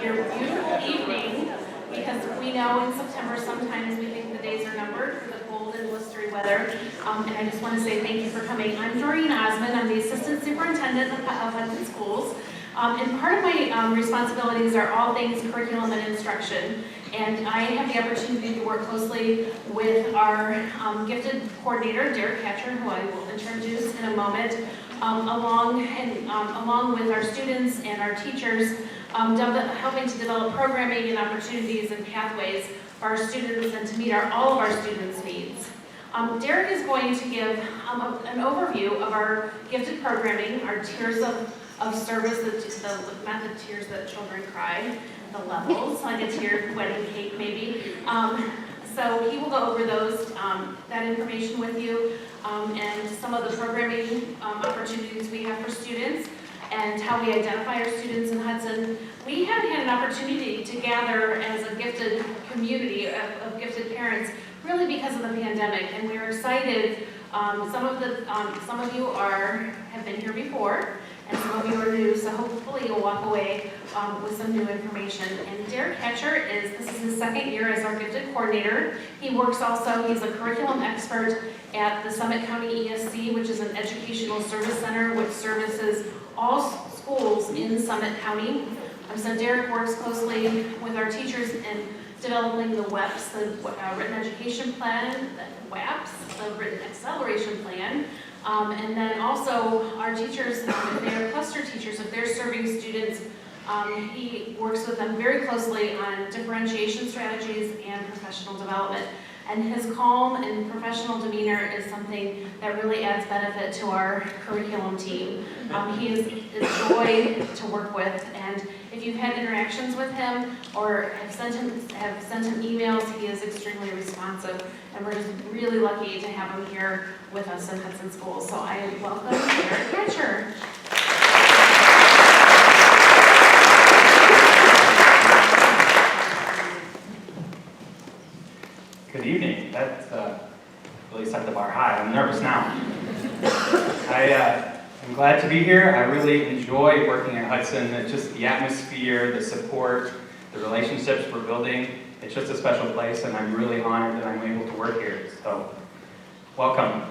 your beautiful evening, because we know in September sometimes we think the days are numbered for the cold and blistery weather. And I just want to say thank you for coming. I'm Doreen Osmond. I'm the Assistant Superintendent of Hudson Schools. And part of my responsibilities are all things curriculum and instruction. And I have the opportunity to work closely with our gifted coordinator, Derek Hatcher, who I will introduce in a moment, along with our students and our teachers, helping to develop programming and opportunities and pathways for our students and to meet all of our students' needs. Derek is going to give an overview of our gifted programming, our tiers of service, not the tears that children cry, the levels, like a tiered wedding cake maybe. So he will go over that information with you and some of the programming opportunities we have for students and how we identify our students in Hudson. We haven't had an opportunity to gather as a gifted community of gifted parents really because of the pandemic, and we're excited. Some of you have been here before, and some of you are new, so hopefully you'll walk away with some new information. And Derek Hatcher this is his second year as our gifted coordinator. He's a curriculum expert at the Summit County ESC, which is an educational service center which services all schools in Summit County. So Derek works closely with our teachers in developing the WEPs, the Written Education Plan, the WAPs, the Written Acceleration Plan, and then also our teachers, if they are cluster teachers, if they're serving students, he works with them very closely on differentiation strategies and professional development. And his calm and professional demeanor is something that really adds benefit to our curriculum team. He is a joy to work with, and if you've had interactions with him or have sent him emails, he is extremely responsive, and we're just really lucky to have him here with us in Hudson Schools. So I welcome Derek Hatcher. Good evening. That really set the bar high. I'm nervous now. I'm glad to be here. I really enjoy working at Hudson. It's just the atmosphere, the support, the relationships we're building. It's just a special place, and I'm really honored that I'm able to work here. So, welcome.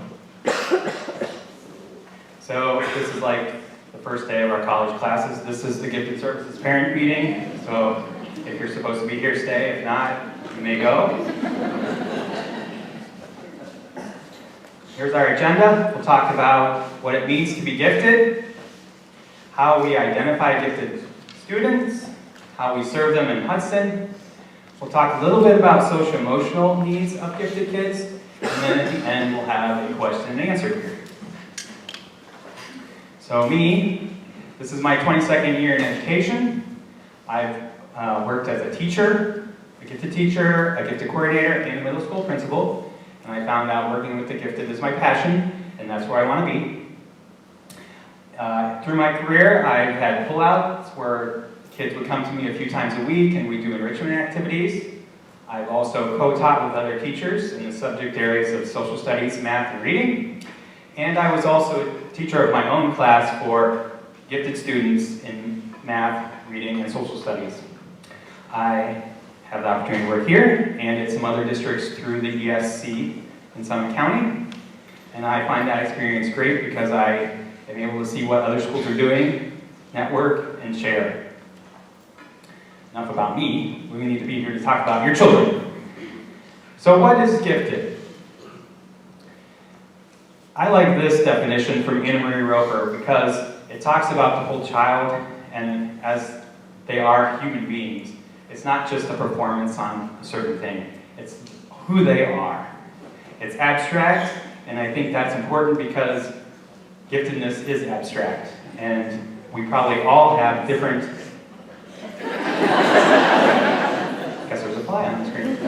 So, this is like the first day of our college classes. This is the Gifted Services Parent Meeting. So, if you're supposed to be here, stay. If not, you may go. Here's our agenda. We'll talk about what it means to be gifted, how we identify gifted students, how we serve them in Hudson. We'll talk a little bit about social-emotional needs of gifted kids, and then at the end we'll have a question and answer period. So this is my 22nd year in education. I've worked as a teacher, a gifted coordinator, and a middle school principal. And I found out working with the gifted is my passion, and that's where I want to be. Through my career, I've had pullouts where kids would come to me a few times a week and we do enrichment activities. I've also co-taught with other teachers in the subject areas of social studies, math, and reading. And I was also a teacher of my own class for gifted students in math, reading, and social studies. I have the opportunity to work here and at some other districts through the ESC in Summit County. And I find that experience great because I am able to see what other schools are doing, network, and share. Enough about me. We need to be here to talk about your children. So what is gifted? I like this definition from Anna Marie Roper because it talks about the whole child and as they are human beings. It's not just a performance on a certain thing. It's who they are. It's abstract, and I think that's important because giftedness is abstract. And we probably all have different... I guess there's a fly on the screen.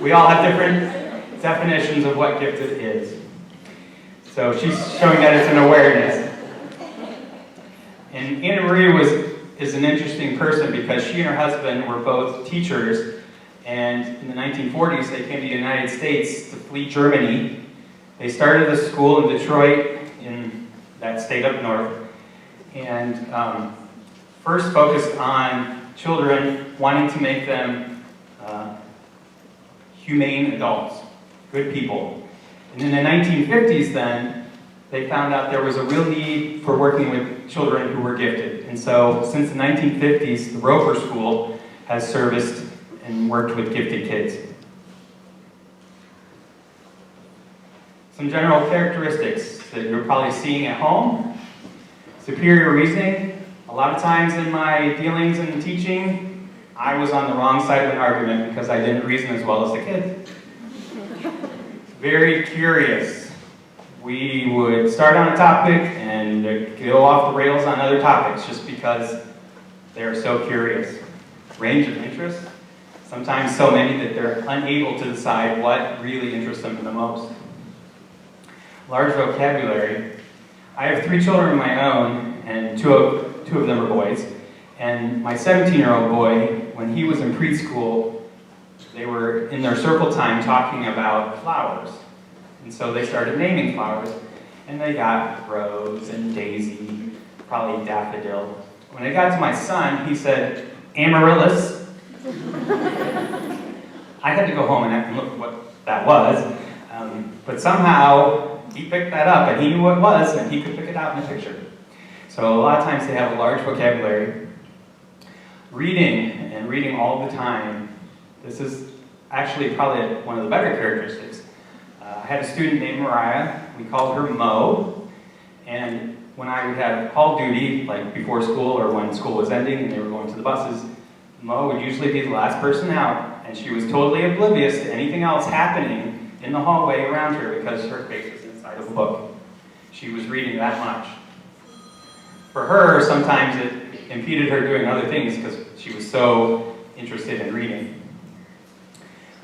We all have different definitions of what gifted is. So she's showing that it's an awareness. And Anna Marie is an interesting person because she and her husband were both teachers, and in the 1940s they came to the United States to flee Germany. They started a school in Detroit, in that state up north, and first focused on children, wanting to make them humane adults, good people. And in the 1950s then, they found out there was a real need for working with children who were gifted. And so since the 1950s, the Roper School has serviced and worked with gifted kids. Some general characteristics that you're probably seeing at home. Superior reasoning. A lot of times in my dealings and teaching, I was on the wrong side of an argument because I didn't reason as well as the kids. Very curious. We would start on a topic and go off the rails on other topics just because they're so curious. Range of interest. Sometimes so many that they're unable to decide what really interests them the most. Large vocabulary. I have 3 children of my own, and two of them are boys. And my 17-year-old boy, when he was in preschool, they were in their circle time talking about flowers. And so they started naming flowers, and they got rose and daisy, probably daffodil. When it got to my son, he said, amaryllis. I had to go home and look at what that was, but somehow he picked that up, and he knew what it was, and he could pick it out in a picture. So a lot of times they have a large vocabulary. Reading, and reading all the time. This is actually probably one of the better characteristics. I had a student named Mariah. We called her Mo, and when I would have call duty, like before school or when school was ending and they were going to the buses, Mo would usually be the last person out, and she was totally oblivious to anything else happening in the hallway around her because her face was inside of a book. She was reading that much. For her, sometimes it impeded her doing other things because she was so interested in reading.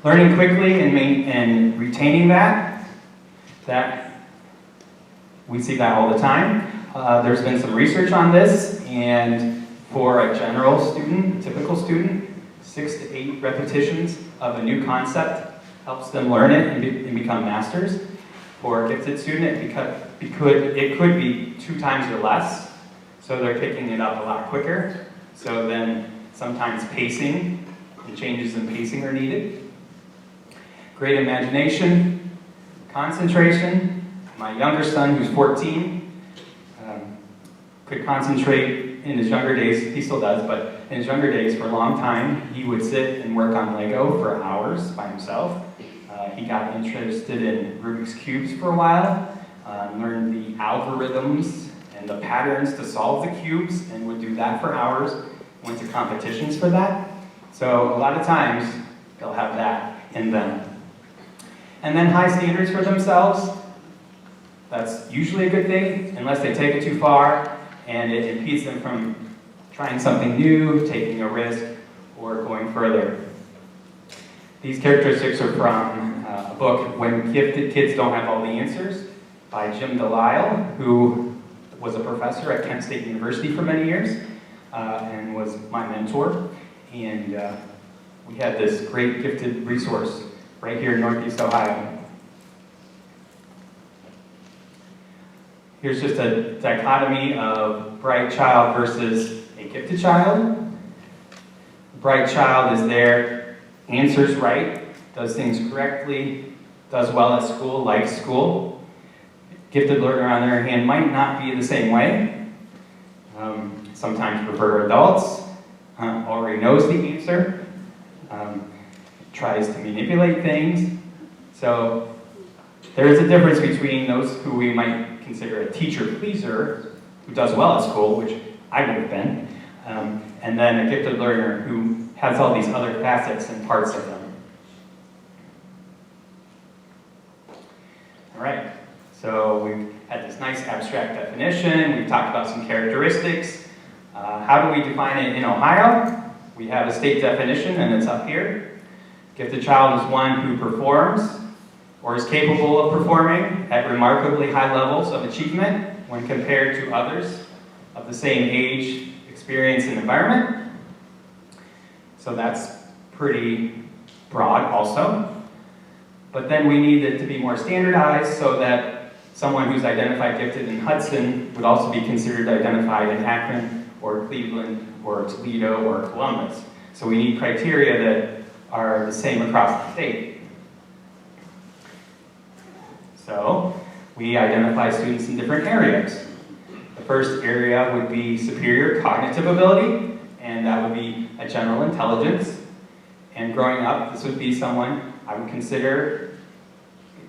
Learning quickly and retaining that we see that all the time. There's been some research on this, and for a general student, typical student, 6 to 8 repetitions of a new concept helps them learn it and become masters. For a gifted student, it could be 2 times or less, so they're picking it up a lot quicker. So then sometimes pacing and changes in pacing are needed. Great imagination, concentration. My younger son, who's 14, could concentrate in his younger days. He still does, but in his younger days, for a long time, he would sit and work on Lego for hours by himself. He got interested in Rubik's Cubes for a while, learned the algorithms and the patterns to solve the cubes, and would do that for hours. Went to competitions for that. So a lot of times, they'll have that in them. And then high standards for themselves. That's usually a good thing, unless they take it too far, and it impedes them from trying something new, taking a risk, or going further. These characteristics are from a book, When Gifted Kids Don't Have All the Answers, by Jim Delisle, who was a professor at Kent State University for many years, and was my mentor. And we had this great gifted resource right here in Northeast Ohio. Here's just a dichotomy of bright child versus a gifted child. The bright child is there, answers right, does things correctly, does well at school, likes school. Gifted learner, on the other hand, might not be the same way. Sometimes prefer adults, already knows the answer, tries to manipulate things. So there is a difference between those who we might consider a teacher pleaser, who does well at school, which I would have been, and then a gifted learner who has all these other facets and parts of them. All right, so we've had this nice abstract definition. We've talked about some characteristics. How do we define it in Ohio? We have a state definition, and it's up here. Gifted child is one who performs or is capable of performing at remarkably high levels of achievement when compared to others of the same age, experience, and environment. So that's pretty broad also. But then we need it to be more standardized so that someone who's identified gifted in Hudson would also be considered identified in Akron or Cleveland, or Toledo, or Columbus. So we need criteria that are the same across the state. So we identify students in different areas. The first area would be superior cognitive ability, and that would be a general intelligence. And growing up, this would be someone I would consider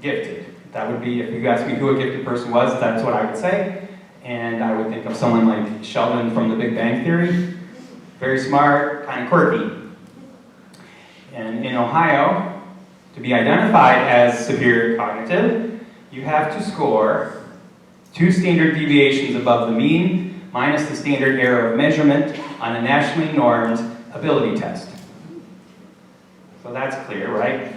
gifted. That would be, if you asked me who a gifted person was, that's what I would say. And I would think of someone like Sheldon from The Big Bang Theory. Very smart, kind of quirky. And in Ohio, to be identified as superior cognitive, you have to score 2 standard deviations above the mean minus the standard error of measurement on a nationally normed ability test. So that's clear, right?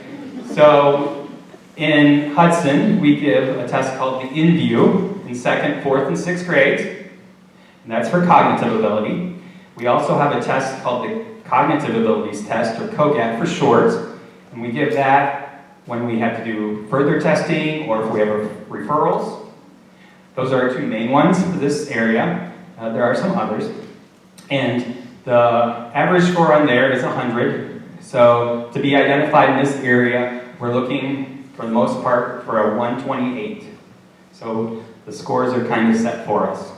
So in Hudson, we give a test called the InView in 2nd, 4th, and 6th grades, and that's for cognitive ability. We also have a test called the Cognitive Abilities Test, or COGAT for short, and we give that when we have to do further testing or if we have referrals. Those are our 2 main ones for this area. There are some others. And the average score on there is 100. So to be identified in this area, we're looking, for the most part, for a 128. So the scores are kind of set for us.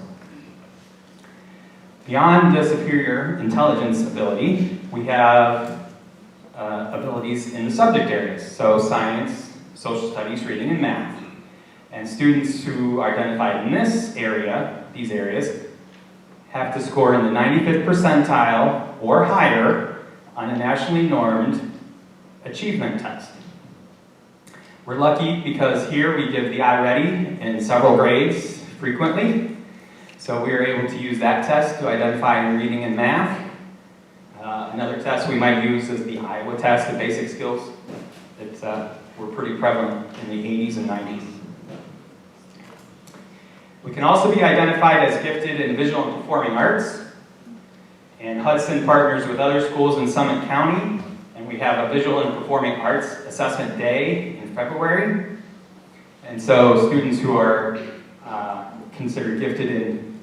Beyond the superior intelligence ability, we have abilities in the subject areas. So science, social studies, reading, and math. And students who are identified in this area, these areas, have to score in the 95th percentile or higher on a nationally normed achievement test. We're lucky because here we give the iReady in several grades frequently. So we are able to use that test to identify in reading and math. Another test we might use is the Iowa test, the basic skills. It's, were pretty prevalent in the 80s and 90s. We can also be identified as gifted in visual and performing arts. And Hudson partners with other schools in Summit County, and we have a visual and performing arts assessment day in February. And so students who are considered gifted in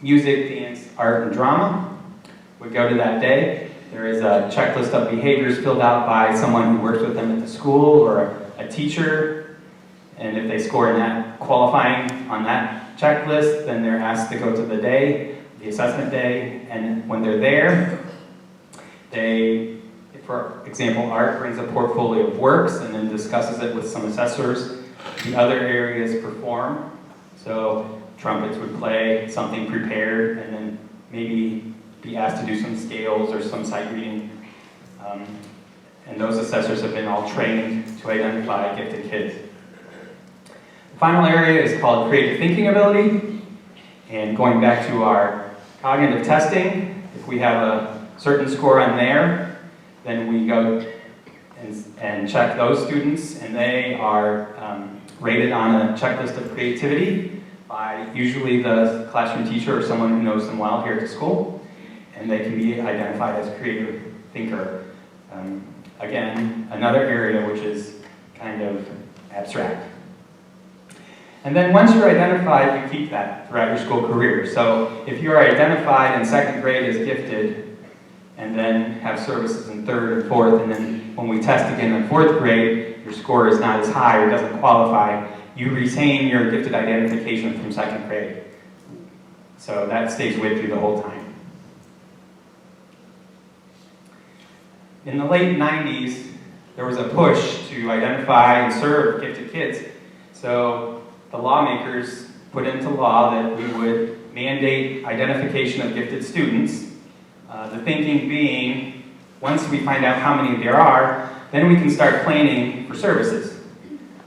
music, dance, art, and drama would go to that day. There is a checklist of behaviors filled out by someone who works with them at the school or a teacher. And if they score in that qualifying on that checklist, then they're asked to go to the day, the assessment day. And when they're there, they, for example, art brings a portfolio of works and then discusses it with some assessors. The other areas perform. So trumpets would play something prepared and then maybe be asked to do some scales or some sight reading. And those assessors have been all trained to identify gifted kids. The final area is called creative thinking ability. And going back to our cognitive testing, if we have a certain score on there, then we go and check those students, and they are rated on a checklist of creativity by usually the classroom teacher or someone who knows them well here at the school, and they can be identified as a creative thinker. Again, another area which is kind of abstract. And then once you're identified, you keep that throughout your school career. So if you are identified in 2nd grade as gifted, and then have services in 3rd and 4th, and then when we test again in 4th grade, your score is not as high or doesn't qualify, you retain your gifted identification from 2nd grade. So that stays with you the whole time. In the late 90s, there was a push to identify and serve gifted kids. So the lawmakers put into law that we would mandate identification of gifted students. The thinking being, once we find out how many there are, then we can start planning for services.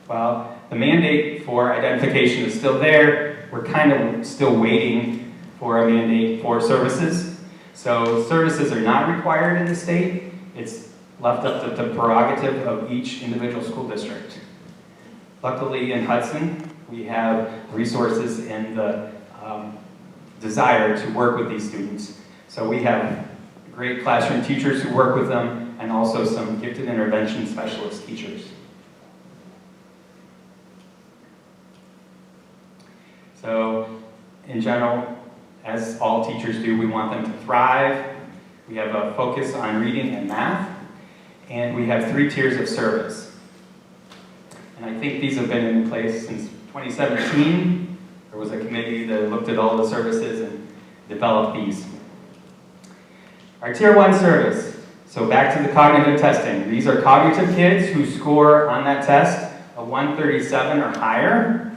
Well, the mandate for identification is still there. We're kind of still waiting for a mandate for services. So services are not required in the state. It's left up to the prerogative of each individual school district. Luckily in Hudson, we have resources and the desire to work with these students. So we have great classroom teachers who work with them, and also some gifted intervention specialist teachers. So in general, as all teachers do, we want them to thrive. We have a focus on reading and math, and we have 3 tiers of service. And I think these have been in place since 2017. There was a committee that looked at all the services and developed these. Our Tier 1 service. So back to the cognitive testing. These are cognitive kids who score on that test a 137 or higher,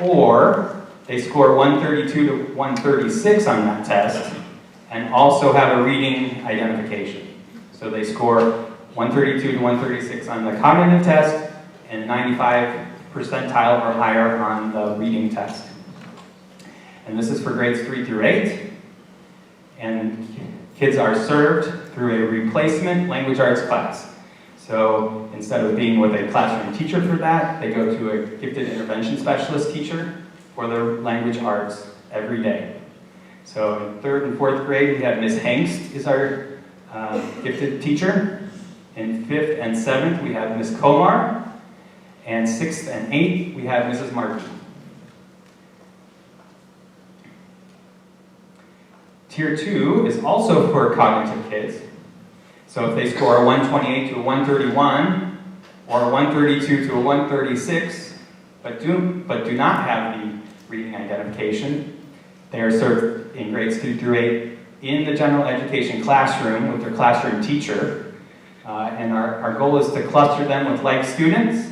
or they score 132 to 136 on that test, and also have a reading identification. So they score 132 to 136 on the cognitive test, and 95 percentile or higher on the reading test. And this is for grades 3 through 8. And kids are served through a replacement language arts class. So instead of being with a classroom teacher for that, they go to a gifted intervention specialist teacher for their language arts every day. So in 3rd and 4th grade, we have Ms. Hengst is our gifted teacher. In 5th and 7th, we have Ms. Komar. And 6th and 8th, we have Mrs. Martin. Tier 2 is also for cognitive kids. So if they score a 128 to a 131, or a 132 to a 136, but do not have the reading identification, they are served in grades 2 through 8 in the general education classroom with their classroom teacher. And our goal is to cluster them with like students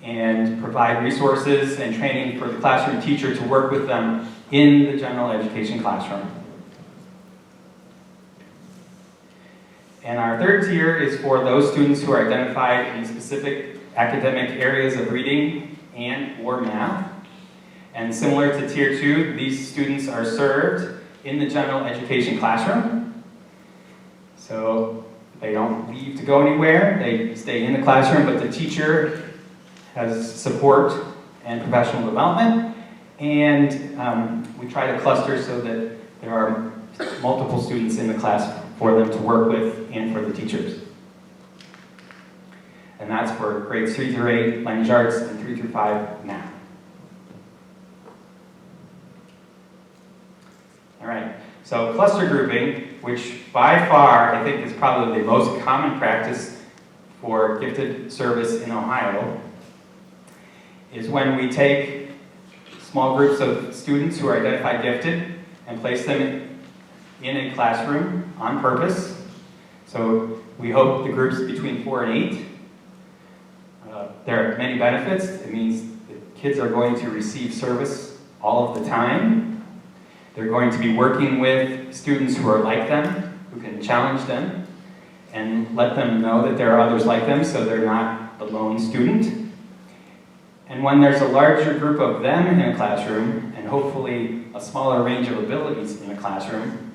and provide resources and training for the classroom teacher to work with them in the general education classroom. And our 3rd tier is for those students who are identified in specific academic areas of reading and or math. And similar to Tier 2, these students are served in the general education classroom. So they don't leave to go anywhere, they stay in the classroom, but the teacher has support and professional development, and we try to cluster so that there are multiple students in the class for them to work with and for the teachers. And that's for grades 3 through 8, language arts, and 3 through 5, math. All right, so cluster grouping, which by far I think is probably the most common practice for gifted service in Ohio, is when we take small groups of students who are identified gifted and place them in a classroom on purpose. So we hope the groups between 4 and 8. There are many benefits. It means the kids are going to receive service all of the time. They're going to be working with students who are like them, who can challenge them, and let them know that there are others like them so they're not the lone student. And when there's a larger group of them in a classroom, and hopefully a smaller range of abilities in a classroom,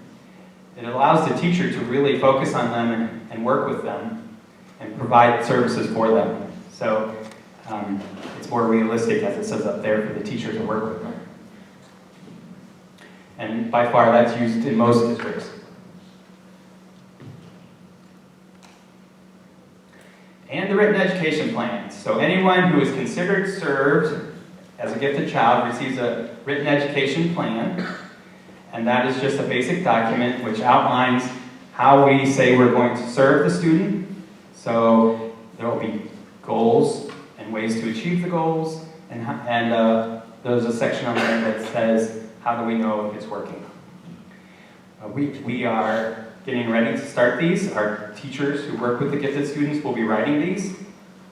it allows the teacher to really focus on them and work with them and provide services for them. So it's more realistic, as it says up there, for the teacher to work with them. And by far, that's used in most districts. And the written education plan. So anyone who is considered served as a gifted child receives a written education plan, and that is just a basic document which outlines how we say we're going to serve the student. So there will be goals and ways to achieve the goals, and there's a section on there that says, how do we know if it's working? We are getting ready to start these. Our teachers who work with the gifted students will be writing these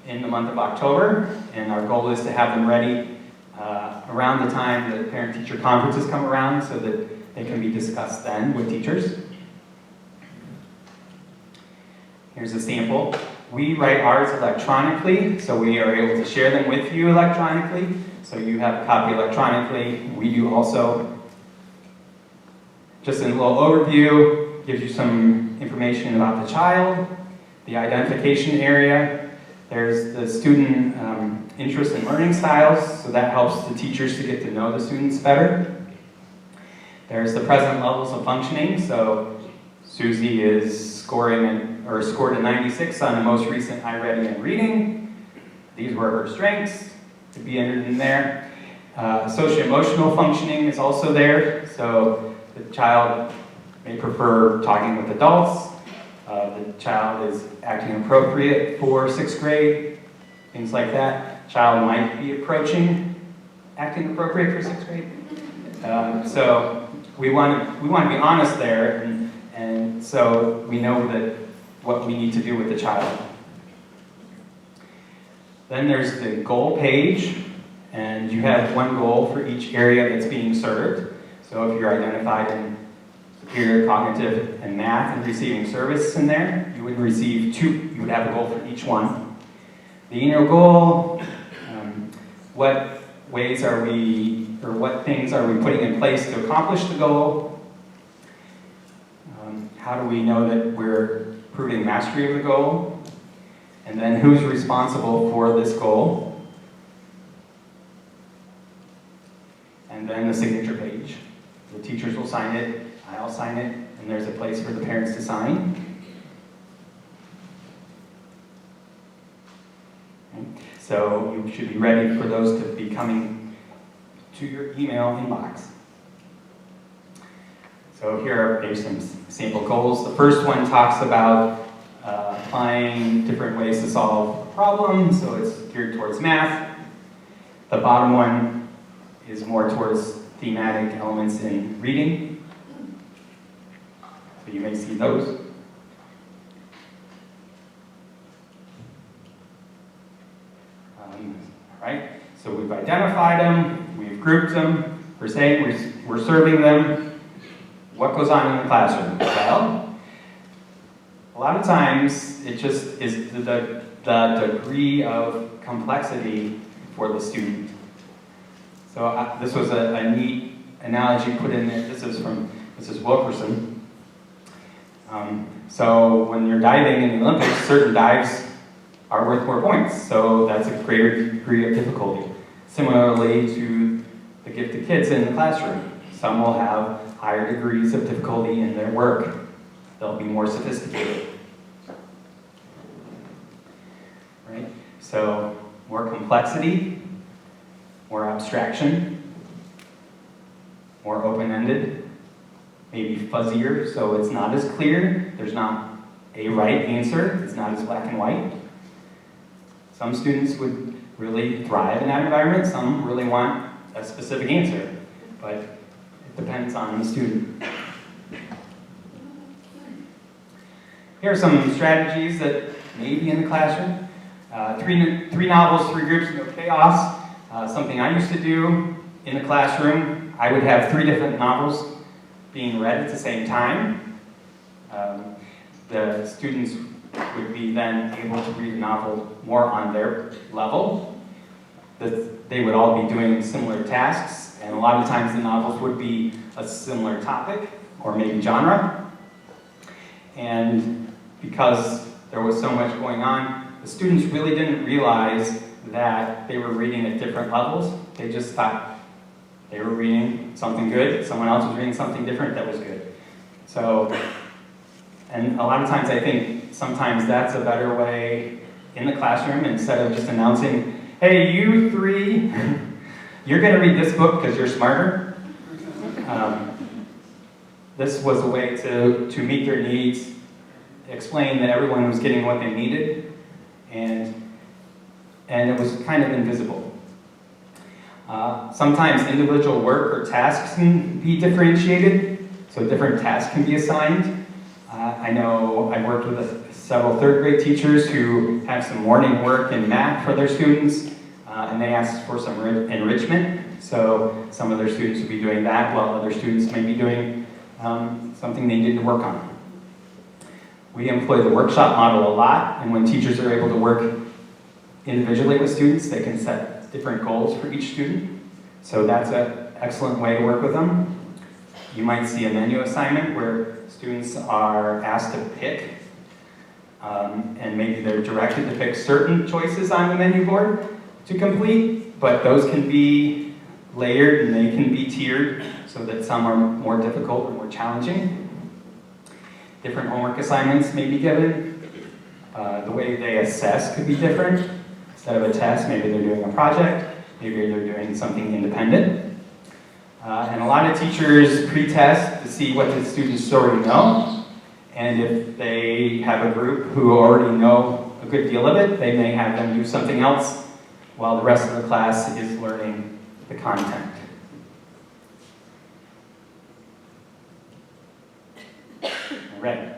in the month of October, and our goal is to have them ready around the time that parent-teacher conferences come around so that they can be discussed then with teachers. Here's a sample. We write ours electronically, so we are able to share them with you electronically. So you have a copy electronically. We do also. Just a little overview, gives you some information about the child, the identification area. There's the student interest and learning styles, so that helps the teachers to get to know the students better. There's the present levels of functioning, so Susie is scored a 96 on the most recent iReady and reading. These were her strengths to be entered in there. Socio-emotional functioning is also there, so the child may prefer talking with adults. The child is acting appropriate for 6th grade, things like that. Child might be approaching acting appropriate for 6th grade. So we want to be honest there, and so we know that what we need to do with the child. Then there's the goal page, and you have one goal for each area that's being served. So if you're identified in superior cognitive and math and receiving service in there, you would receive 2, you would have a goal for each one. The annual goal, what ways are we, or what things are we putting in place to accomplish the goal? How do we know that we're proving mastery of the goal? And then who's responsible for this goal? And then the signature page. The teachers will sign it, I'll sign it, and there's a place for the parents to sign. Okay. So you should be ready for those to be coming to your email inbox. So here are some sample goals. The first one talks about applying different ways to solve a problem, so it's geared towards math. The bottom one is more towards thematic elements in reading. So you may see those. Right? So we've identified them, we've grouped them, we're saying we're serving them. What goes on in the classroom? Well, a lot of times it just is the degree of complexity for the student. So this was a neat analogy put in there. This is from Mrs. Wilkerson. So when you're diving in the Olympics, certain dives are worth more points. So that's a greater degree of difficulty. Similarly to the gifted kids in the classroom. Some will have higher degrees of difficulty in their work. They'll be more sophisticated. Right? So more complexity, more abstraction, more open-ended, maybe fuzzier, so it's not as clear. There's not a right answer. It's not as black and white. Some students would really thrive in that environment. Some really want a specific answer, but it depends on the student. Here are some strategies that may be in the classroom. Three novels, 3 groups, no chaos. Something I used to do in the classroom, I would have 3 different novels being read at the same time. The students would be then able to read a novel more on their level. They would all be doing similar tasks, and a lot of times the novels would be a similar topic or maybe genre. And because there was so much going on, the students really didn't realize that they were reading at different levels. They just thought they were reading something good, someone else was reading something different that was good. So, and a lot of times I think sometimes that's a better way in the classroom, instead of just announcing, hey, you 3, you're going to read this book because you're smarter. This was a way to meet their needs, explain that everyone was getting what they needed, and it was kind of invisible. Sometimes individual work or tasks can be differentiated, so different tasks can be assigned. I know I've worked with several 3rd grade teachers who have some morning work in math for their students, and they asked for some enrichment. So some of their students would be doing that, while other students may be doing something they didn't work on. We employ the workshop model a lot, and when teachers are able to work individually with students, they can set different goals for each student. So that's an excellent way to work with them. You might see a menu assignment where students are asked to pick, and maybe they're directed to pick certain choices on the menu board to complete, but those can be layered and they can be tiered so that some are more difficult or more challenging. Different homework assignments may be given. The way they assess could be different. Instead of a test, maybe they're doing a project. maybe they're doing something independent. And a lot of teachers pre-test to see what the students already know. And if they have a group who already know a good deal of it, they may have them do something else while the rest of the class is learning the content. All right.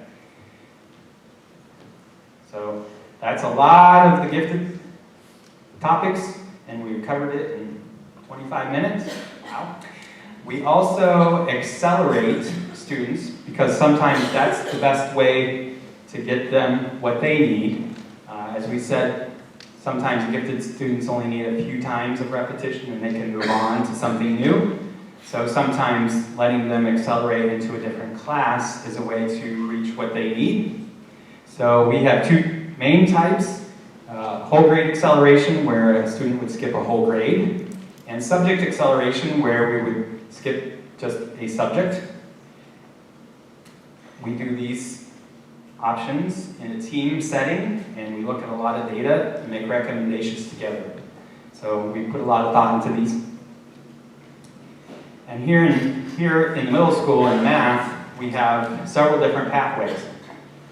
So that's a lot of the gifted topics, and we've covered it in 25 minutes. Wow. We also accelerate students because sometimes that's the best way to get them what they need. As we said, sometimes gifted students only need a few times of repetition and they can move on to something new. So sometimes letting them accelerate into a different class is a way to reach what they need. So we have two main types, whole grade acceleration, where a student would skip a whole grade, and subject acceleration, where we would skip just a subject. We do these options in a team setting, and we look at a lot of data and make recommendations together. So we put a lot of thought into these. And here in the middle school in math, we have several different pathways.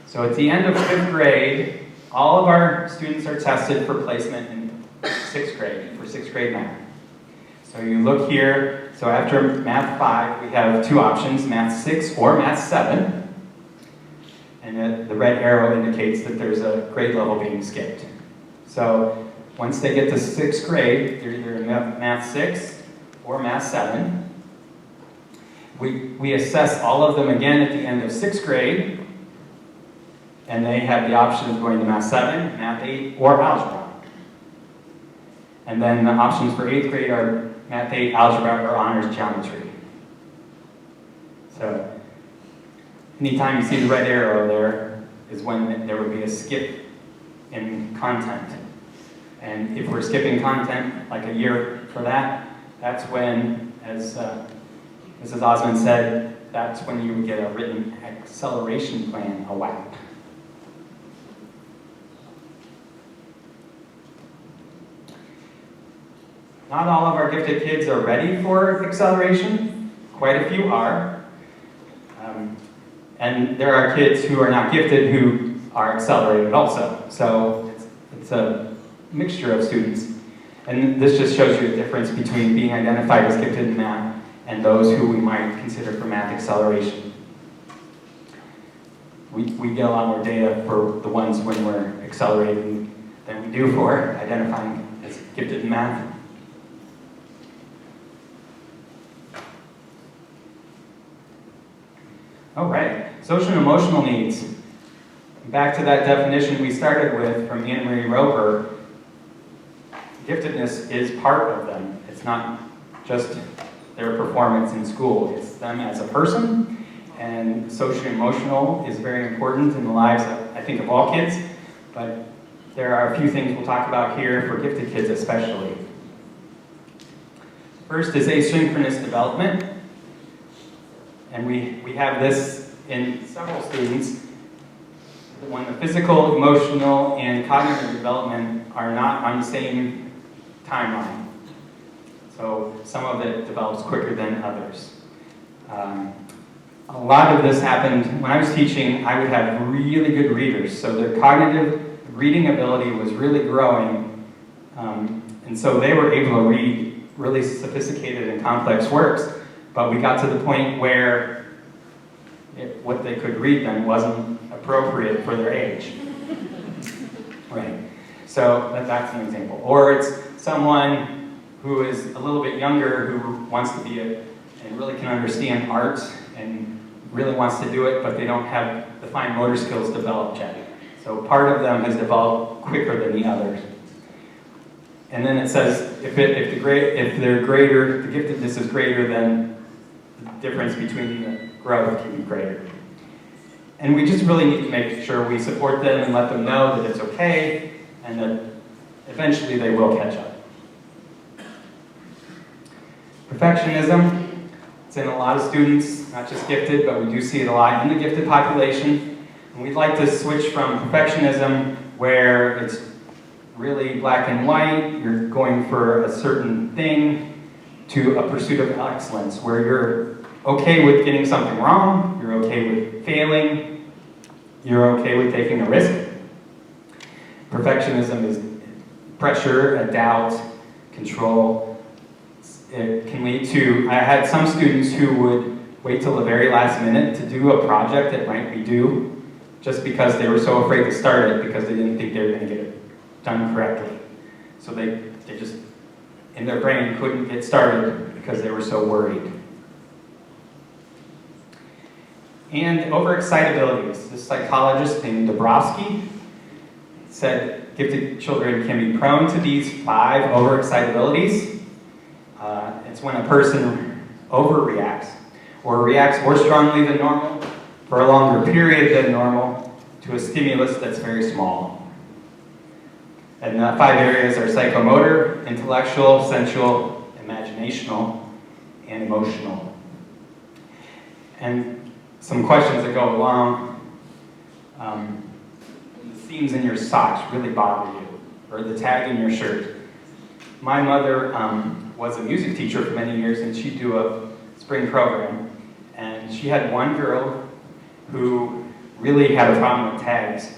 So at the end of 5th grade, all of our students are tested for placement in 6th grade, for 6th grade math. So you look here, so after Math 5, we have two options, Math 6 or Math 7. And the red arrow indicates that there's a grade level being skipped. So once they get to 6th grade, they're either in Math 6 or Math 7. We assess all of them again at the end of 6th grade, and they have the option of going to Math 7, Math 8, or Algebra. And then the options for 8th grade are Math 8, Algebra, or Honors Geometry. So anytime you see the red arrow there is when there would be a skip in content. And if we're skipping content, like a year for that, that's when, as Mrs. Osmond said, that's when you would get a written acceleration plan, a WAP. Not all of our gifted kids are ready for acceleration. Quite a few are. And there are kids who are not gifted who are accelerated also. So it's a mixture of students. And this just shows you the difference between being identified as gifted in math and those who we might consider for math acceleration. We get a lot more data for the ones when we're accelerating than we do for identifying as gifted in math. All right, social and emotional needs. Back to that definition we started with from Anna Marie Rover, giftedness is part of them. It's not just their performance in school, it's them as a person, and social and emotional is very important in the lives, I think, of all kids, but there are a few things we'll talk about here for gifted kids especially. First is asynchronous development. And we have this in several students when the physical, emotional, and cognitive development are not on the same timeline. So some of it develops quicker than others. A lot of this happened when I was teaching. I would have really good readers, so their cognitive reading ability was really growing, and so they were able to read really sophisticated and complex works. But we got to the point where what they could read then wasn't appropriate for their age. Right. So that's an example. Or it's someone who is a little bit younger who wants to be and really can understand art and really wants to do it, but they don't have the fine motor skills developed yet. So part of them has developed quicker than the others. And then it says if they're greater, the giftedness is greater than the difference between the growth can be greater. And we just really need to make sure we support them and let them know that it's okay and that eventually they will catch up. Perfectionism, it's in a lot of students, not just gifted, but we do see it a lot in the gifted population. And we'd like to switch from perfectionism, where it's really black and white, you're going for a certain thing, to a pursuit of excellence, where you're okay with getting something wrong, you're okay with failing, you're okay with taking a risk. Perfectionism is pressure, a doubt, control. It can lead to, I had some students who would wait till the very last minute to do a project that might be due, just because they were so afraid to start it because they didn't think they were going to get it done correctly. So they just, in their brain, couldn't get started because they were so worried. And overexcitabilities. This psychologist named Dabrowski said gifted children can be prone to these 5 overexcitabilities. It's when a person overreacts or reacts more strongly than normal for a longer period than normal to a stimulus that's very small. And the 5 areas are psychomotor, intellectual, sensual, imaginational, and emotional. And some questions that go along. The seams in your socks really bother you, or the tag in your shirt. My mother was a music teacher for many years, and she'd do a spring program. And she had one girl who really had a problem with tags.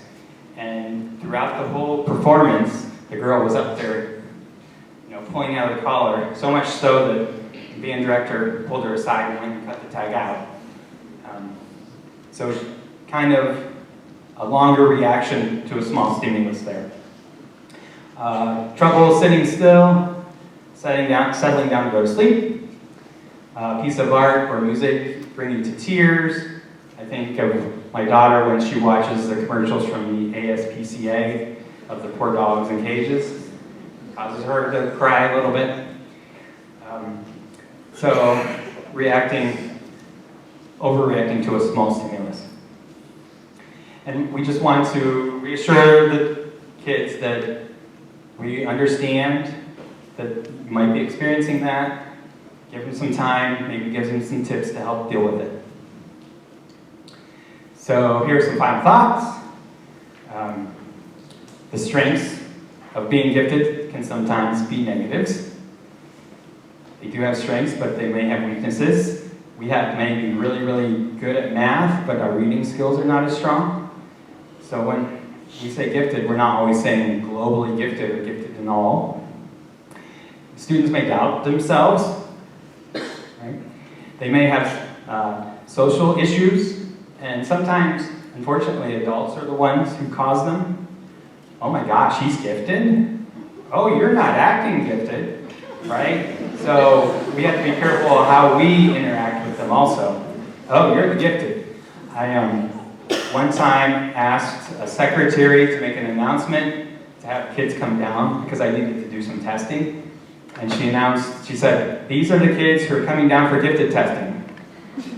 And throughout the whole performance, the girl was up there, pulling out the collar, so much so that the band director pulled her aside and went and cut the tag out. So it's kind of a longer reaction to a small stimulus there. Trouble sitting still, settling down to go to sleep. A piece of art or music bring you to tears. I think of my daughter when she watches the commercials from the ASPCA of the poor dogs in cages. It causes her to cry a little bit. So overreacting to a small stimulus. And we just want to reassure the kids that we understand that you might be experiencing that. Give them some time, maybe give them some tips to help deal with it. So here's some final thoughts. The strengths of being gifted can sometimes be negatives. They do have strengths, but they may have weaknesses. We may be really, really good at math, but our reading skills are not as strong. So when we say gifted, we're not always saying globally gifted or gifted in all. Students may doubt themselves. Right? They may have social issues, and sometimes, unfortunately, adults are the ones who cause them. Oh my gosh, he's gifted? Oh, you're not acting gifted, right? So we have to be careful how we interact with them also. Oh, you're the gifted. I one time asked a secretary to make an announcement to have kids come down because I needed to do some testing. And she said, these are the kids who are coming down for gifted testing.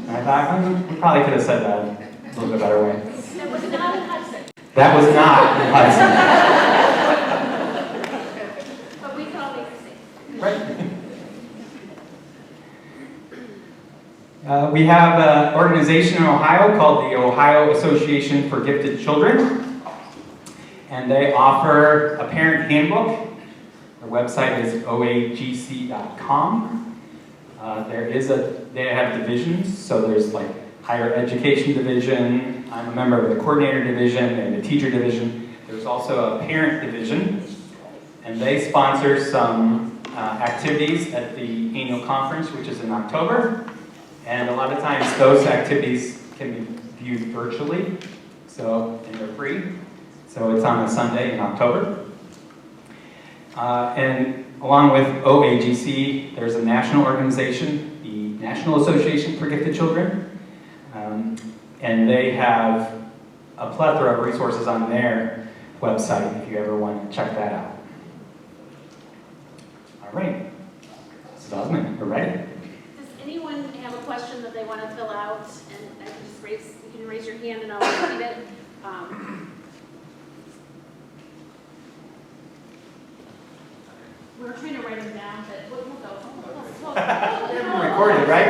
And I thought, we probably could have said that a little bit better way. That was not in Hudson. That was not in Hudson. But we can all make mistakes. Right. We have an organization in Ohio called the Ohio Association for Gifted Children. And they offer a parent handbook. Their website is oagc.com. They have divisions, so there's like higher education division, I'm a member of the coordinator division and the teacher division. There's also a parent division, and they sponsor some activities at the annual conference, which is in October. And a lot of times those activities can be viewed virtually, and they're free. So it's on a Sunday in October. And along with OAGC, there's a national organization, the National Association for Gifted Children. And they have a plethora of resources on their website if you ever want to check that out. All right. This is Osmond. We're ready. Does anyone have a question that they want to fill out? And I can just you can raise your hand and I'll repeat it. We're trying to write them down, but we'll go. They're recorded, right?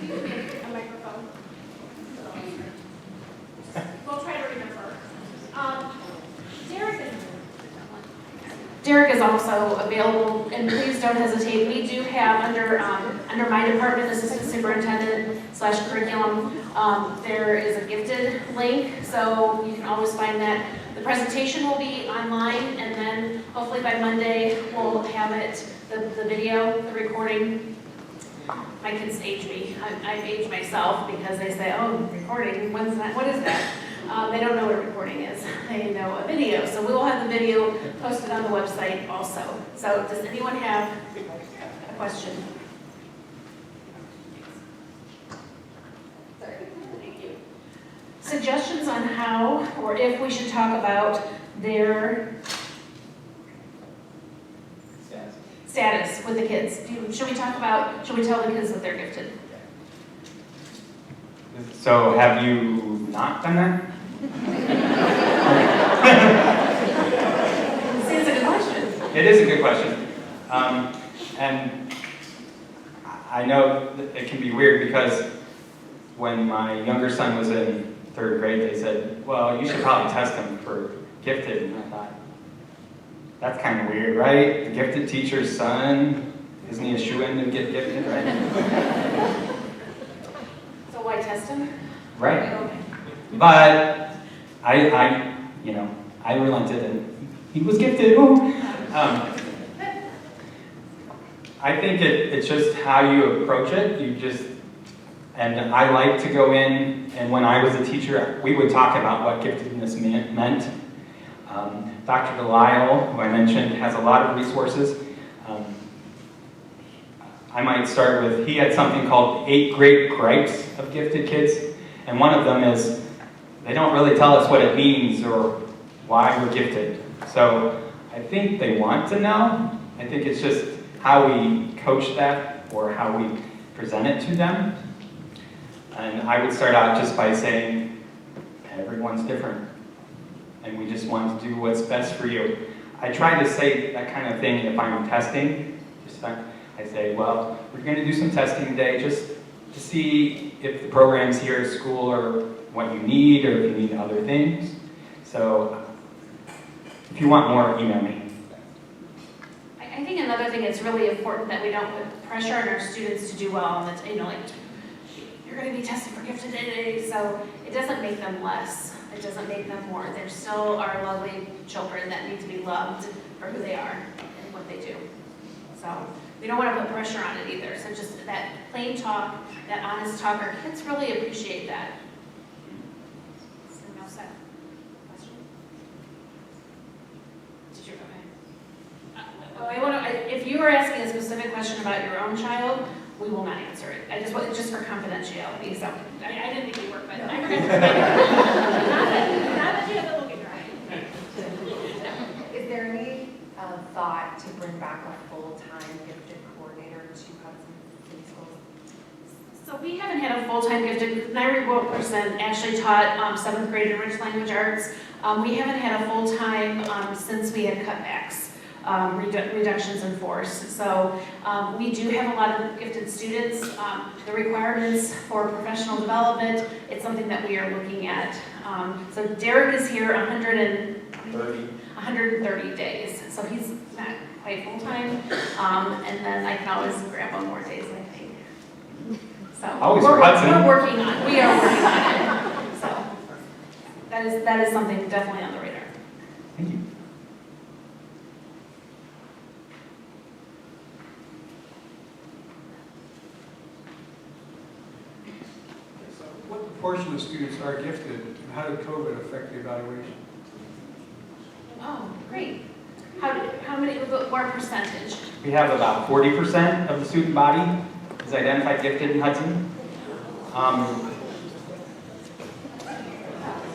A microphone. We'll try to remember. Derek, Derek is also available, and please don't hesitate. We do have under my department, assistant superintendent / curriculum, there is a gifted link, so you can always find that. The presentation will be online, and then hopefully by Monday we'll have it, the video, the recording. My kids age me. I've aged myself because they say, oh, recording, when's that? What is that? They don't know what a recording is. They know a video. So we will have the video posted on the website also. So does anyone have a question? Sorry. Thank you. Suggestions on how or if we should talk about their status with the kids. Should we tell the kids that they're gifted? So have you not done that? See, it's a good question. It is a good question. And I know that it can be weird because when my younger son was in 3rd grade, they said, well, you should probably test him for gifted. And I thought, that's kind of weird, right? The gifted teacher's son, isn't he a shoo-in to get gifted, right? So why test him? Right. Okay. But I relented and he was gifted. Ooh. I think it's just how you approach it. And I like to go in, and when I was a teacher, we would talk about what giftedness meant. Dr. Delisle, who I mentioned, has a lot of resources. I might start with, he had something called 8 Great Gripes of Gifted Kids, and one of them is, they don't really tell us what it means or why we're gifted. So I think they want to know. I think it's just how we coach that or how we present it to them. And I would start out just by saying, everyone's different. And we just want to do what's best for you. I try to say that kind of thing if I'm testing. I say, well, we're going to do some testing today just to see if the programs here at school are what you need or if you need other things. So if you want more, email me. I think another thing, it's really important that we don't put pressure on our students to do well. Like, you're going to be tested for gifted today, so it doesn't make them less. It doesn't make them more. They're still our lovely children that need to be loved for who they are and what they do. So we don't want to put pressure on it either. So just that plain talk, that honest talk, our kids really appreciate that. So no set. Question? Did you okay? If you are asking a specific question about your own child, we will not answer it. I just want just for confidentiality. So I didn't think we were, but I forgot. Not that you have a looking right. Is there any thought to bring back a full-time gifted coordinator to Hudson City Schools? So we haven't had a full-time gifted. Nairi Wilkerson actually taught 7th grade English language arts. We haven't had a full-time since we had cutbacks. Reductions in force. So we do have a lot of gifted students. The requirements for professional development, it's something that we are looking at. So Derek is here 130 days. So he's not quite full-time. And then I can always grab on more days, I think. So Always for Hudson. We are working on it. So that is something definitely on the radar. Thank you. What proportion of students are gifted, and how did COVID affect the evaluation? Oh, great. How many, what percentage? We have about 40% of the student body is identified gifted in Hudson.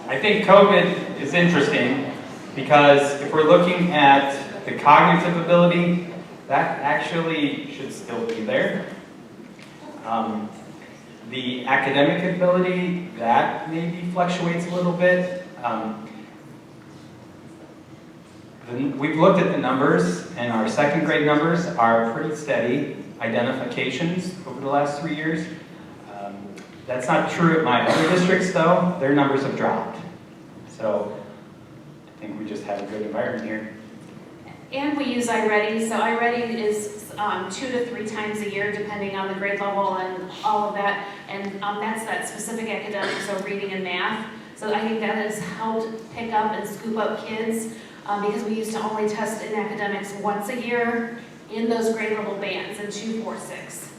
I think COVID is interesting because if we're looking at the cognitive ability, that actually should still be there. The academic ability, that maybe fluctuates a little bit. We've looked at the numbers, and our 2nd grade numbers are pretty steady identifications over the last 3 years. That's not true at my other districts, though. Their numbers have dropped. So I think we just have a good environment here. And we use iReady. So iReady is 2 to 3 times a year, depending on the grade level and all of that. And that's that specific academic, so reading and math. So I think that has helped pick up and scoop up kids because we used to only test in academics once a year in those grade level bands in 2, 4, 6.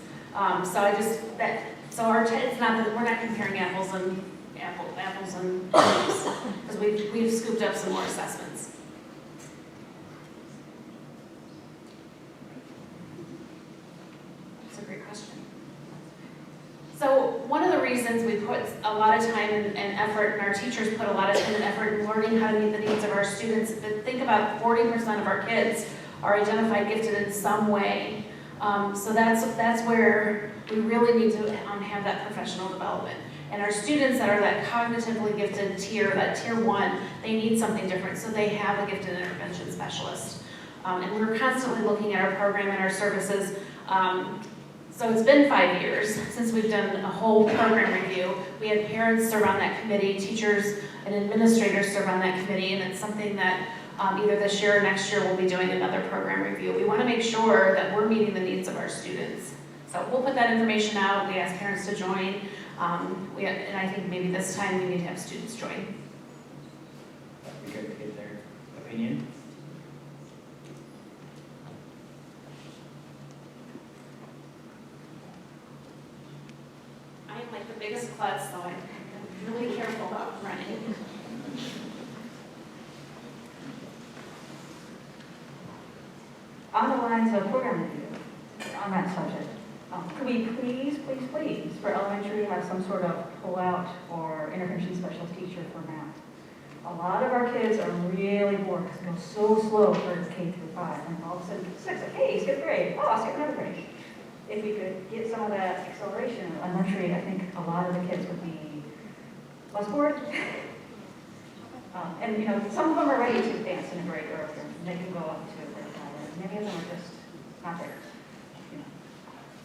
So it's not that we're not comparing apples and apples because we've scooped up some more assessments. That's a great question. So one of the reasons we put a lot of time and effort, and our teachers put a lot of time and effort in learning how to meet the needs of our students, but think about 40% of our kids are identified gifted in some way. So that's where we really need to have that professional development. And our students that are that cognitively gifted tier, that tier 1, they need something different, so they have a gifted intervention specialist. And we're constantly looking at our program and our services. So it's been 5 years since we've done a whole program review. We had parents serve on that committee, teachers and administrators serve on that committee, and it's something that either this year or next year we'll be doing another program review. We want to make sure that we're meeting the needs of our students. So we'll put that information out. We ask parents to join. And I think maybe this time we need to have students join. That'd be good to get their opinion. I am like the biggest klutz, so I'm really careful about running. On the lines of program review, on that subject, could we please, for elementary, have some sort of pull-out or intervention specialist teacher for math? A lot of our kids are really bored because they go so slow for K through 5, and all of a sudden, 6, like, hey, skip grade, oh, skip another grade. If we could get some of that acceleration in elementary, I think a lot of the kids would be less bored. And you know, some of them are ready to advance in a grade earlier, and they can go up to grade 5, and many of them are just not there.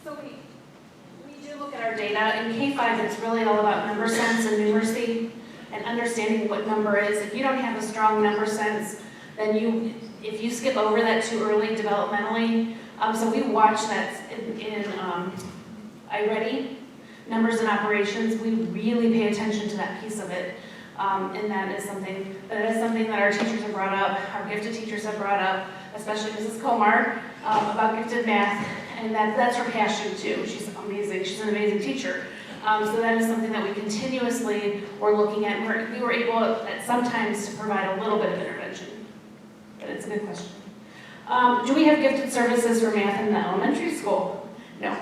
So we do look at our data. In K-5, it's really all about number sense and numeracy and understanding what number is. If you don't have a strong number sense, then if you skip over that too early developmentally, so we watch that in iReady, numbers and operations. We really pay attention to that piece of it. And that is something that our teachers have brought up, our gifted teachers have brought up, especially Mrs. Komar, about gifted math. And that's her passion too. She's amazing. She's an amazing teacher. So that is something that we continuously were looking at. We were able at sometimes to provide a little bit of intervention. But it's a good question. Do we have gifted services for math in the elementary school? No.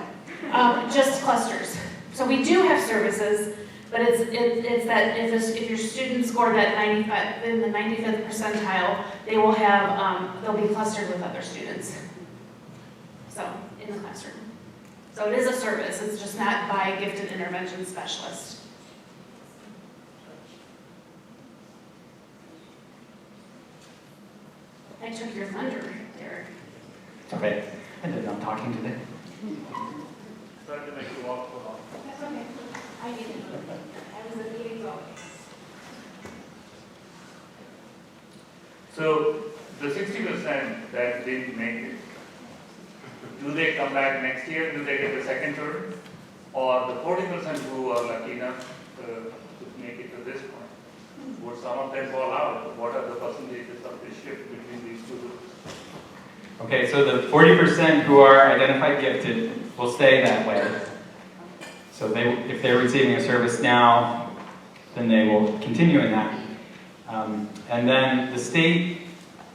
Just clusters. So we do have services, but it's that if your students score that 95 in the 95th percentile, they will have they'll be clustered with other students. So in the classroom. So it is a service. It's just not by a gifted intervention specialist. I took your thunder, Derek. Okay, I did not talking today. Sorry to make you walk so long. That's okay. I needed it. I was at meetings always. So the 60% that didn't make it, do they come back next year? Do they get the second turn? Or the 40% who are lucky enough to make it to this point, would some of them fall out? What are the percentages of the shift between these two groups? Okay, so the 40% who are identified gifted will stay that way. So if they're receiving a service now, then they will continue in that. And then the state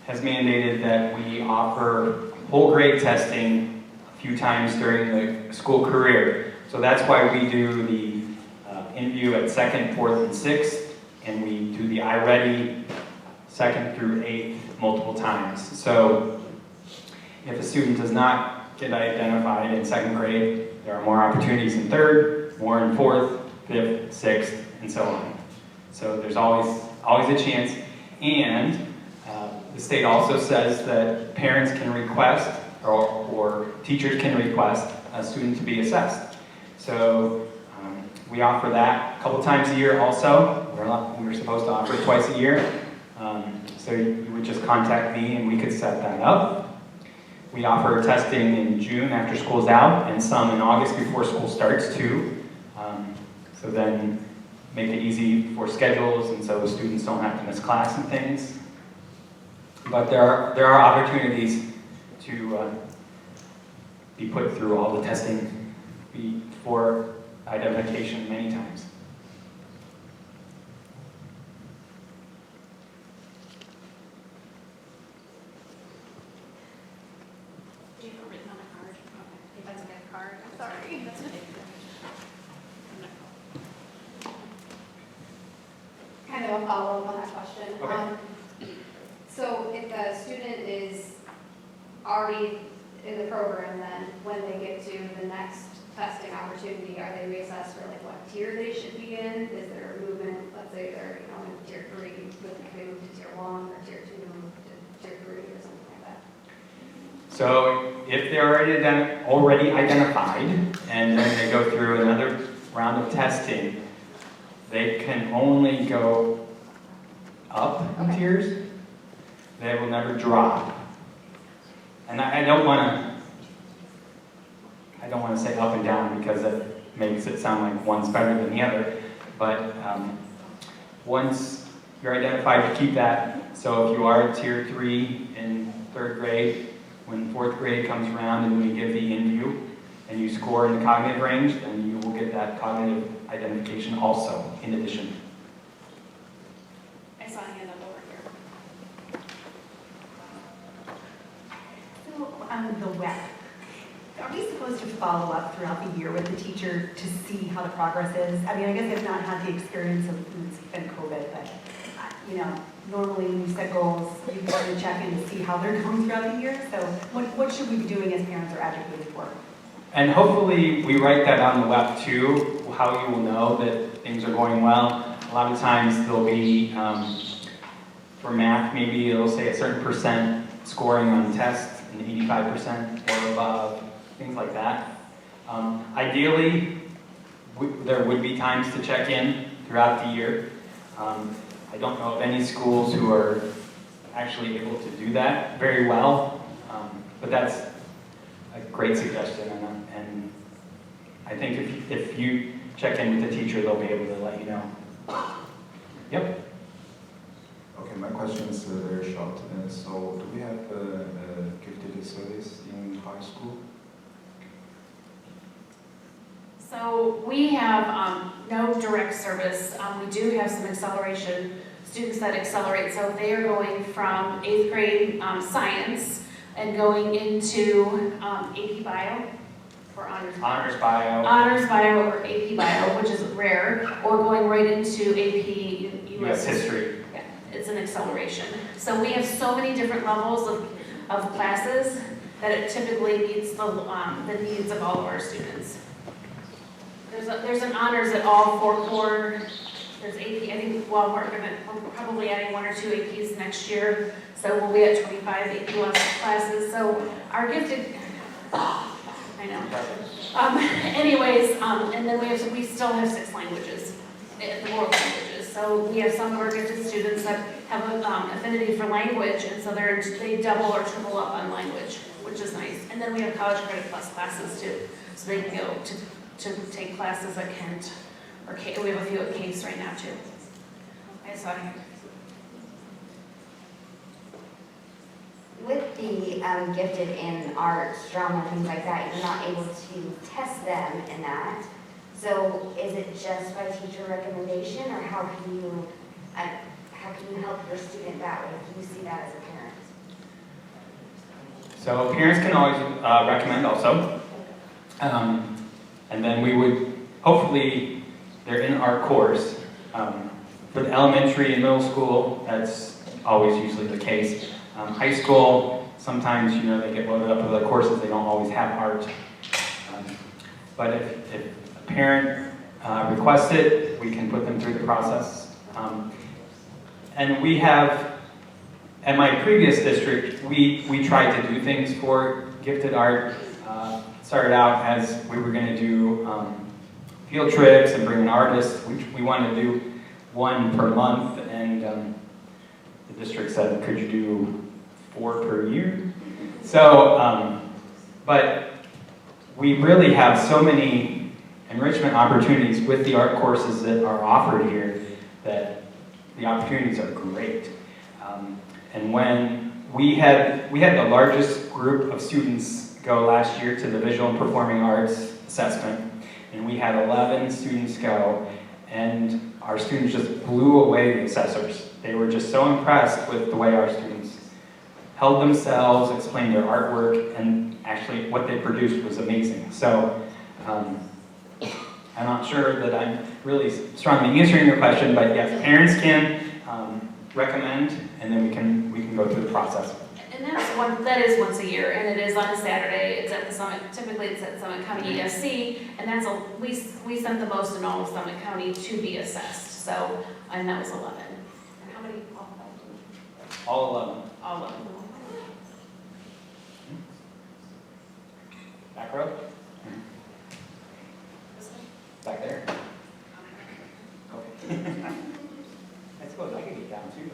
has mandated that we offer whole grade testing a few times during the school career. So that's why we do the interview at 2nd, 4th, and 6th, and we do the iReady 2nd through 8th multiple times. So if a student does not get identified in 2nd grade, there are more opportunities in 3rd, more in 4th, 5th, 6th, and so on. So there's always a chance. And the state also says that parents can request, or teachers can request, a student to be assessed. So we offer that a couple times a year also. We're supposed to offer it twice a year. So you would just contact me and we could set that up. We offer testing in June after school's out and some in August before school starts too. So then make it easy for schedules and so students don't have to miss class and things. But there are opportunities to be put through all the testing for identification many times. Do you have it written on a card? Okay. If that's a card, I'm sorry. That's okay. Kind of a follow-up on that question. Okay. So if a student is already in the program, then when they get to the next testing opportunity, are they reassessed for like what tier they should be in? Is there a movement, let's say they're, in tier 3, would they move to tier 1 or tier 2 to tier 3 or something like that? So if they're already identified and then they go through another round of testing, they can only go up in tiers. They will never drop. And I don't want to say up and down because it makes it sound like one's better than the other. But once you're identified, you keep that. So if you are tier 3 in 3rd grade, when 4th grade comes around and we give the in-view and you score in the cognitive range, then you will get that cognitive identification also in addition. I saw a hand up over here. So on the WEP, are we supposed to follow up throughout the year with the teacher to see how the progress is? I mean, I guess I've not had the experience of, it's been COVID, but, normally when you set goals, you go to check in to see how they're going throughout the year. So what should we be doing as parents or advocating for? And hopefully we write that on the web too, how you will know that things are going well. A lot of times there'll be, for math, maybe it'll say a certain percent scoring on tests and 85% or above, things like that. Ideally, there would be times to check in throughout the year. I don't know of any schools who are actually able to do that very well, but that's a great suggestion, and I think if you check in with the teacher, they'll be able to let you know. Yep. Okay, my question is very short. So, do we have gifted service in high school? So we have no direct service. We do have some acceleration, students that accelerate. So they are going from 8th grade science and going into AP Bio or Honors Bio. Honors Bio or AP Bio, which is rare, or going right into AP US History. Yeah, it's an acceleration. So we have so many different levels of classes that it typically meets the needs of all of our students. There's an honors at all 4 core. There's AP. I think we're probably adding 1 or 2 APs next year, so we'll be at 25 AP classes. So our gifted, I know. Anyways, and then we still have 6 languages, the world languages. So we have some of our gifted students that have an affinity for language, and so they double or triple up on language, which is nice. And then we have college credit plus classes too, so they can go to take classes at Kent, or we have a few at Case right now too. I saw him. With the gifted in art, drama, things like that, you're not able to test them in that. So is it just by teacher recommendation, or how can you help your student that way? Can you see that as a parent? So parents can always recommend also. And then we would, hopefully, they're in our course. For the elementary and middle school, that's always usually the case. High school, sometimes, they get loaded up with other courses, they don't always have art. But if a parent requests it, we can put them through the process. And we have, at my previous district, we tried to do things for gifted art. Started out as we were going to do field trips and bring an artist. We wanted to do 1 per month, and the district said, could you do 4 per year? So, but we really have so many enrichment opportunities with the art courses that are offered here that the opportunities are great. And when we had the largest group of students go last year to the Visual and Performing Arts assessment, and we had 11 students go, and our students just blew away the assessors. They were just so impressed with the way our students held themselves, explained their artwork, and actually what they produced was amazing. So I'm not sure that I'm really strongly answering your question, but yes, parents can recommend, and then we can go through the process. And that is once a year, and it is on a Saturday. It's at the Summit, typically it's at Summit County ESC, and that's we sent the most in all of Summit County to be assessed. So, and that was 11. And how many? All 11. All 11. Back row? Back there? Okay. I suppose I could get down too.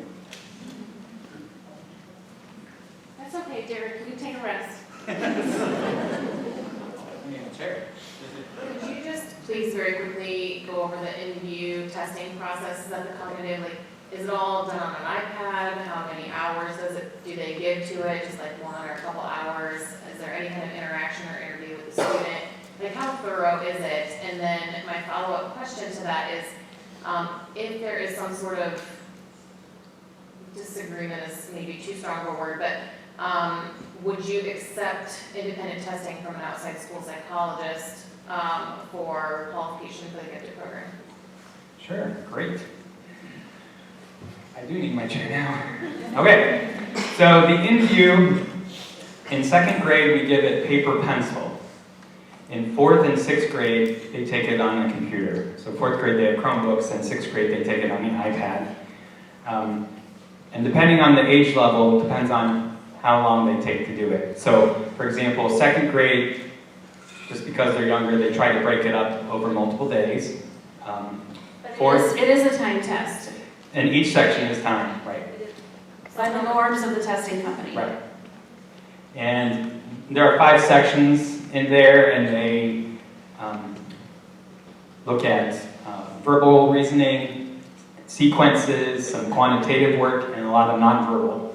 That's okay, Derek. You can take a rest. I mean, a chair. Could you just please very quickly go over the in-view testing process that they're coming to do? Like, is it all done on an iPad? How many hours do they give to it? Just like 1 or a couple hours? Is there any kind of interaction or interview with the student? Like, how thorough is it? And then my follow-up question to that is, if there is some sort of disagreement is maybe too strong of a word, but would you accept independent testing from an outside school psychologist for qualification for the gifted program? Sure, great. I do need my chair now. Okay, so the in-view, in 2nd grade we give it paper pencil. In 4th and 6th grade, they take it on a computer. So 4th grade they have Chromebooks, and 6th grade they take it on the iPad. And depending on the age level, depends on how long they take to do it. So, for example, 2nd grade, just because they're younger, they try to break it up over multiple days. But it is a time test. And each section is timed, right? By the norms of the testing company. Right. And there are 5 sections in there, and they look at verbal reasoning, sequences, some quantitative work, and a lot of nonverbal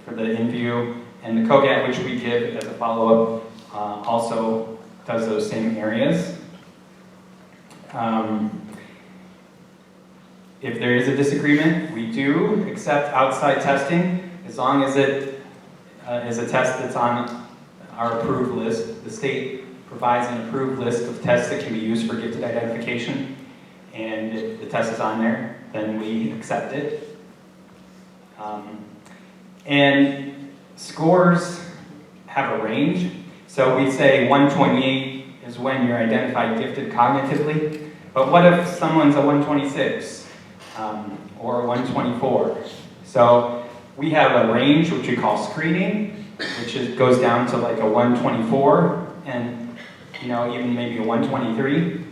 for the in-view. And the COGAT, which we give as a follow-up, also does those same areas. If there is a disagreement, we do accept outside testing, as long as it is a test that's on our approved list. The state provides an approved list of tests that can be used for gifted identification, and if the test is on there, then we accept it. And scores have a range, so we say 128 is when you're identified gifted cognitively, but what if someone's a 126 or a 124? So we have a range which we call screening, which goes down to like a 124 and even maybe a 123.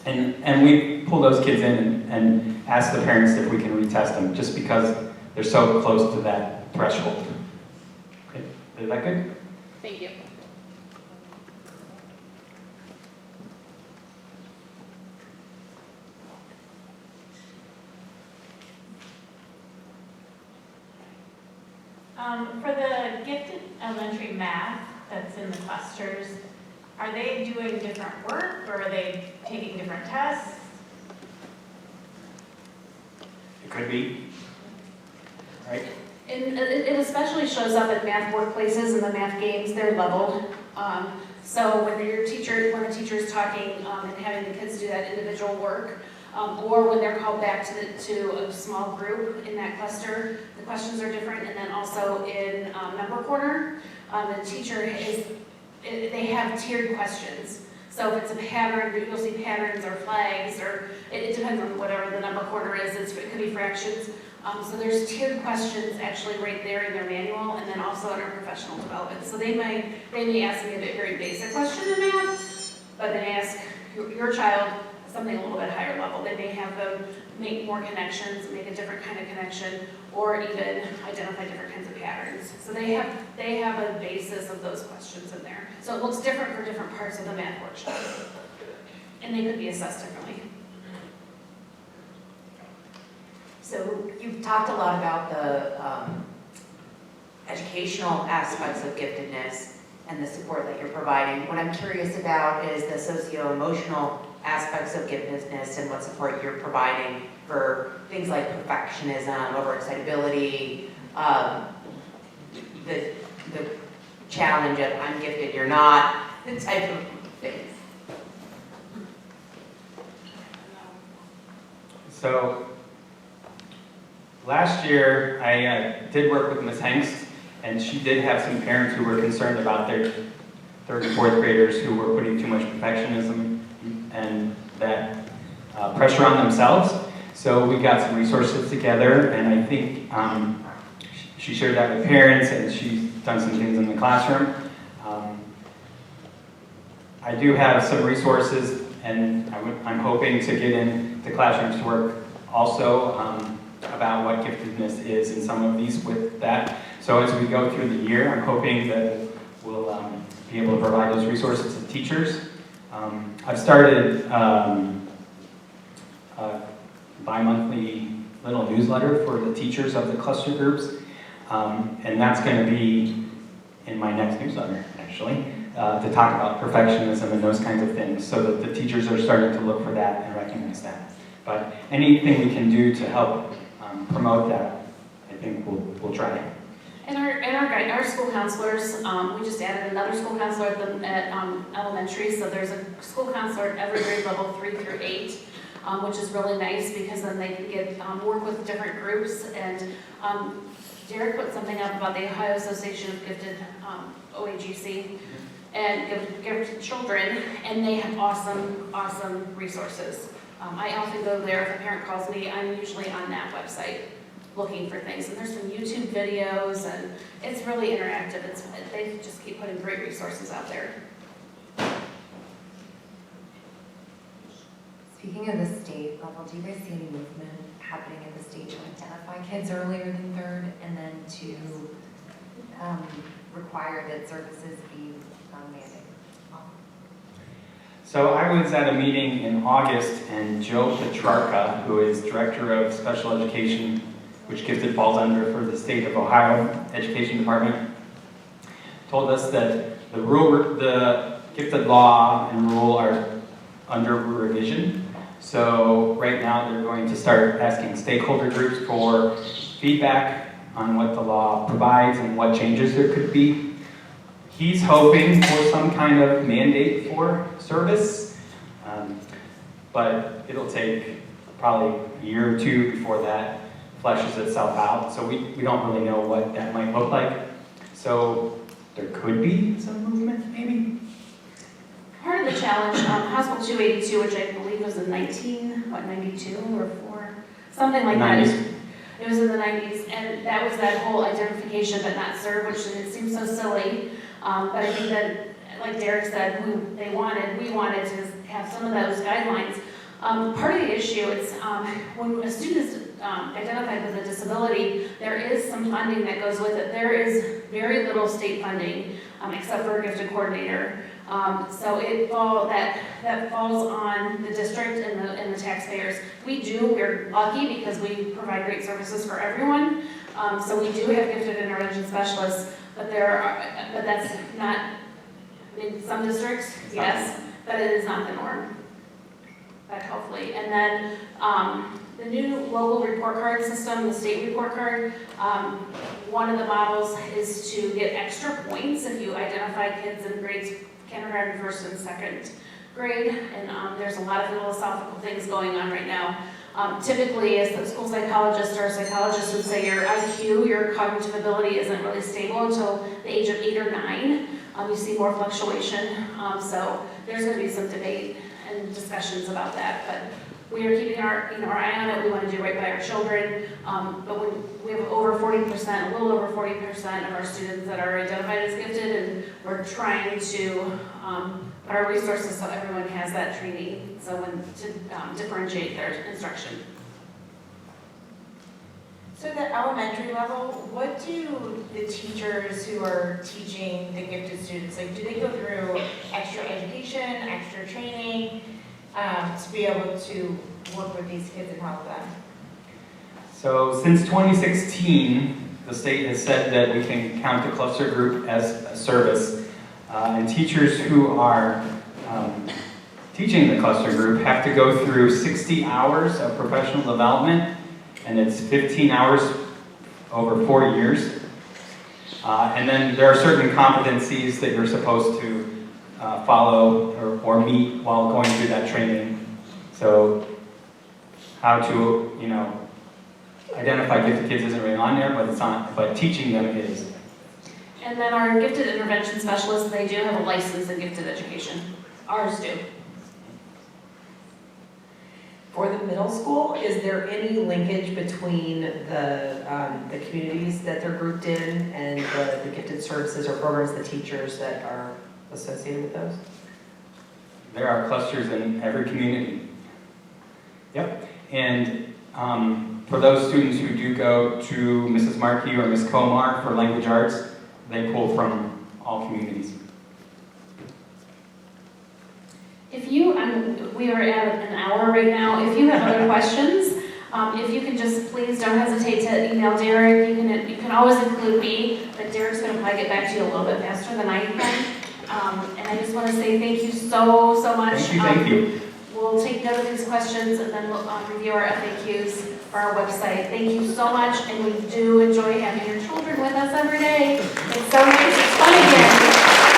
And we pull those kids in and ask the parents if we can retest them, just because they're so close to that threshold. Okay, is that good? Thank you. For the gifted elementary math that's in the clusters, are they doing different work, or are they taking different tests? It could be. Right? And it especially shows up at math workplaces and the math games. They're leveled. So when the teacher is talking and having the kids do that individual work, or when they're called back to a small group in that cluster, the questions are different. And then also in number corner, the teacher they have tiered questions. So if it's a pattern, you'll see patterns or flags, or it depends on whatever the number corner is. It could be fractions. So there's tiered questions actually right there in their manual, and then also in our professional development. So they may ask me a very basic question in math, but then ask your child something a little bit higher level. They may have them make more connections, make a different kind of connection, or even identify different kinds of patterns. So they have a basis of those questions in there. So it looks different for different parts of the math workshop. And they could be assessed differently. So you've talked a lot about the educational aspects of giftedness and the support that you're providing. What I'm curious about is the socio-emotional aspects of giftedness and what support you're providing for things like perfectionism, overexcitability, the challenge of I'm gifted, you're not, type of things. So last year, I did work with Ms. Hengst, and she did have some parents who were concerned about their third and fourth graders who were putting too much perfectionism and that pressure on themselves. So we got some resources together, and I think she shared that with parents, and she's done some things in the classroom. I do have some resources, and I'm hoping to get into classrooms to work also about what giftedness is and some of these with that. So as we go through the year, I'm hoping that we'll be able to provide those resources to teachers. I've started a bi-monthly little newsletter for the teachers of the cluster groups, and that's going to be in my next newsletter, actually, to talk about perfectionism and those kinds of things, so that the teachers are starting to look for that and recognize that. But anything we can do to help promote that, I think we'll try. And our school counselors, we just added another school counselor at elementary, so there's a school counselor at every grade level 3 through 8, which is really nice because then they can get work with different groups. And Derek put something up about the Ohio Association of Gifted OAGC and Gifted Children, and they have awesome resources. I often go there if a parent calls me. I'm usually on that website looking for things, and there's some YouTube videos, and it's really interactive. They just keep putting great resources out there. Speaking of the state level, do you guys see any movement happening at the state to identify kids earlier than third, and then to require that services be mandated? So I was at a meeting in August, and Joe Petrarca, who is Director of Special Education, which Gifted falls under for the state of Ohio Education Department, told us that the Gifted law and rule are under revision. So right now they're going to start asking stakeholder groups for feedback on what the law provides and what changes there could be. He's hoping for some kind of mandate for service, but it'll take probably a year or two before that fleshes itself out. So we don't really know what that might look like. So there could be some movement, maybe. Part of the challenge, House Bill 282, which I believe was in 92 or 4, something like that. 90s. It was in the 90s, and that was that whole identification but not serve, which it seems so silly. But I think that, like Derek said, we wanted to have some of those guidelines. Part of the issue is when a student is identified with a disability, there is some funding that goes with it. There is very little state funding, except for a gifted coordinator. So that falls on the district and the taxpayers. We're lucky because we provide great services for everyone. So we do have gifted intervention specialists, but that's not, in some districts, yes, but it is not the norm. But hopefully. And then the new local report card system, the state report card, one of the models is to get extra points if you identify kids in grades kindergarten, first and second grade. And there's a lot of philosophical things going on right now. Typically, as the school psychologist or a psychologist would say, your IQ, your cognitive ability isn't really stable until the age of 8 or 9. You see more fluctuation. So there's going to be some debate and discussions about that, but we are keeping our eye on it. We want to do right by our children, but we have over 40%, a little over 40% of our students that are identified as gifted, and we're trying to put our resources so everyone has that training, so to differentiate their instruction. So the elementary level, what do the teachers who are teaching the gifted students, like, do they go through extra education, extra training, to be able to work with these kids and help them? So since 2016, the state has said that we can count the cluster group as a service. And teachers who are teaching the cluster group have to go through 60 hours of professional development, and it's 15 hours over 4 years. And then there are certain competencies that you're supposed to follow or meet while going through that training. So how to, identify gifted kids isn't really on there, but teaching them is. And then our gifted intervention specialists, they do have a license in gifted education. Ours do. For the middle school, is there any linkage between the communities that they're grouped in and the gifted services or programs, the teachers that are associated with those? There are clusters in every community. Yep. And for those students who do go to Mrs. Markey or Ms. Komar for language arts, they pull from all communities. If you, we are at an hour right now. If you have other questions, if you can just please don't hesitate to email Derek. You can always include me, but Derek's going to probably get back to you a little bit faster than I can. And I just want to say thank you so much. Thank you. We'll take note of these questions and then we'll review our FAQs for our website. Thank you so much, and we do enjoy having your children with us every day. It's so nice. It's fun again.